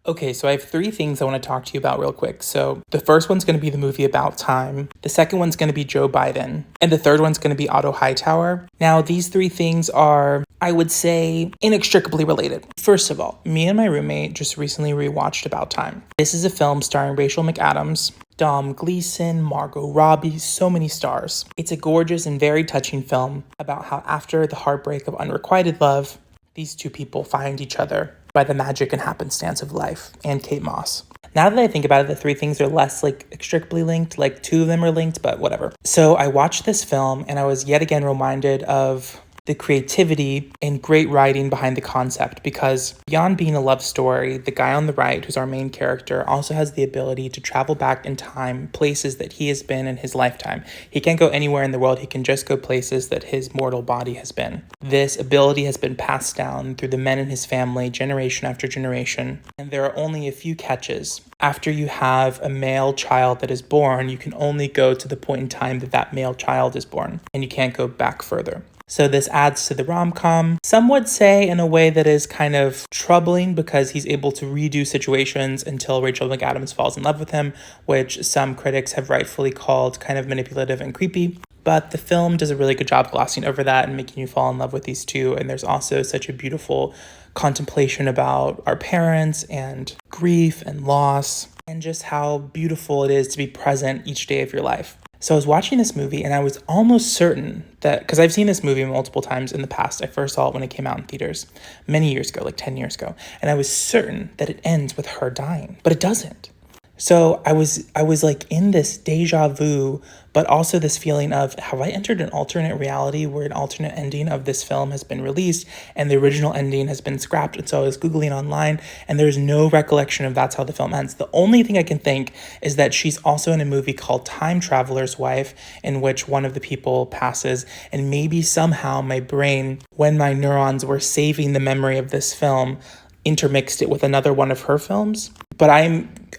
Okay, so I have three things I want to talk to you about real quick. So the first one's going to be the movie About Time. The second one's going to be Joe Biden. And the third one's going to be Otto Hightower. Now, these three things are, I would say, inextricably related. First of all, me and my roommate just recently rewatched About Time. This is a film starring Rachel McAdams, Dom Gleason, Margot Robbie, so many stars. It's a gorgeous and very touching film about how after the heartbreak of unrequited love, these two people find each other by the magic and happenstance of life, and Kate Moss. Now that I think about it, the three things are less inextricably linked, like two of them are linked, but whatever. So I watched this film and I was yet again reminded of the creativity and great writing behind the concept, because beyond being a love story, the guy on the right, who's our main character, also has the ability to travel back in time, places that he has been in his lifetime. He can't go anywhere in the world, he can just go places that his mortal body has been. This ability has been passed down through the men in his family, generation after generation, and there are only a few catches. After you have a male child that is born, you can only go to the point in time that that male child is born, and you can't go back further. So this adds to the rom-com. Some would say in a way that is kind of troubling, because he's able to redo situations until Rachel McAdams falls in love with him, which some critics have rightfully called kind of manipulative and creepy. But the film does a really good job glossing over that and making you fall in love with these two. And there's also such a beautiful contemplation about our parents and grief and loss, and just how beautiful it is to be present each day of your life. So I was watching this movie and I was almost certain that, because I've seen this movie multiple times in the past. I first saw it when it came out in theaters many years ago, like 10 years ago. And I was certain that it ends with her dying, but it doesn't. So I was like in this deja vu, but also this feeling of, have I entered an alternate reality where an alternate ending of this film has been released and the original ending has been scrapped? And so I was Googling online and there's no recollection of that's how the film ends. The only thing I can think is that she's also in a movie called Time Traveler's Wife, in which one of the people passes, and maybe somehow my brain, when my neurons were saving the memory of this film, intermixed it with another one of her films. But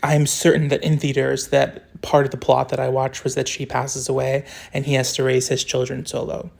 I'm certain that in theaters that part of the plot that I watched was that she passes away and he has to raise his children solo.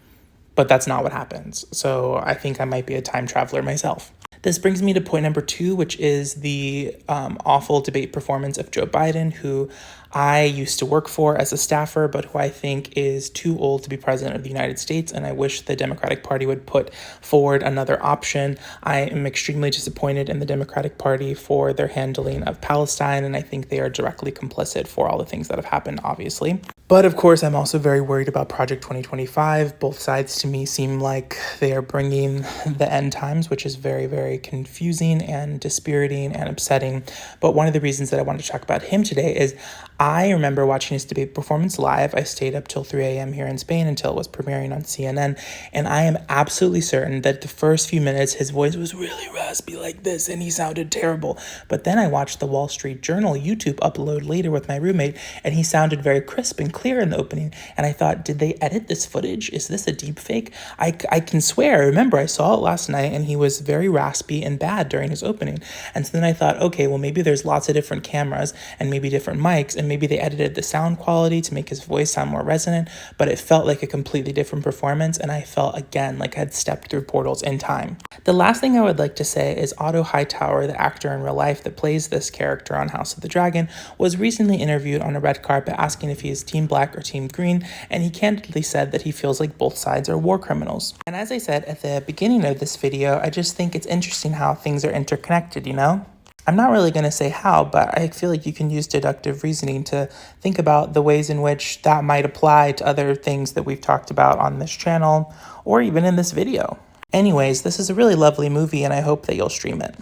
But that's not what happens. So I think I might be a time traveler myself. This brings me to point number 2, which is the awful debate performance of Joe Biden, who I used to work for as a staffer, but who I think is too old to be president of the United States, and I wish the Democratic Party would put forward another option. I am extremely disappointed in the Democratic Party for their handling of Palestine, and I think they are directly complicit for all the things that have happened, obviously. But of course, I'm also very worried about Project 2025. Both sides to me seem like they are bringing the end times, which is very, very confusing and dispiriting and upsetting. But one of the reasons that I wanted to talk about him today is I remember watching his debate performance live. I stayed up till 3 a.m. here in Spain until it was premiering on CNN. And I am absolutely certain that the first few minutes, his voice was really raspy like this, and he sounded terrible. But then I watched the Wall Street Journal YouTube upload later with my roommate, and he sounded very crisp and clear in the opening. And I thought, did they edit this footage? Is this a deep fake? I can swear, I remember I saw it last night, and he was very raspy and bad during his opening. And so then I thought, okay, well, maybe there's lots of different cameras and maybe different mics, and maybe they edited the sound quality to make his voice sound more resonant, but it felt like a completely different performance, and I felt again like I had stepped through portals in time. The last thing I would like to say is Otto Hightower, the actor in real life that plays this character on House of the Dragon, was recently interviewed on a red carpet asking if he is Team Black or Team Green, and he candidly said that he feels like both sides are war criminals. And as I said at the beginning of this video, I just think it's interesting how things are interconnected, you know? I'm not really going to say how, but I feel like you can use deductive reasoning to think about the ways in which that might apply to other things that we've talked about on this channel or even in this video. Anyways, this is a really lovely movie and I hope that you'll stream it.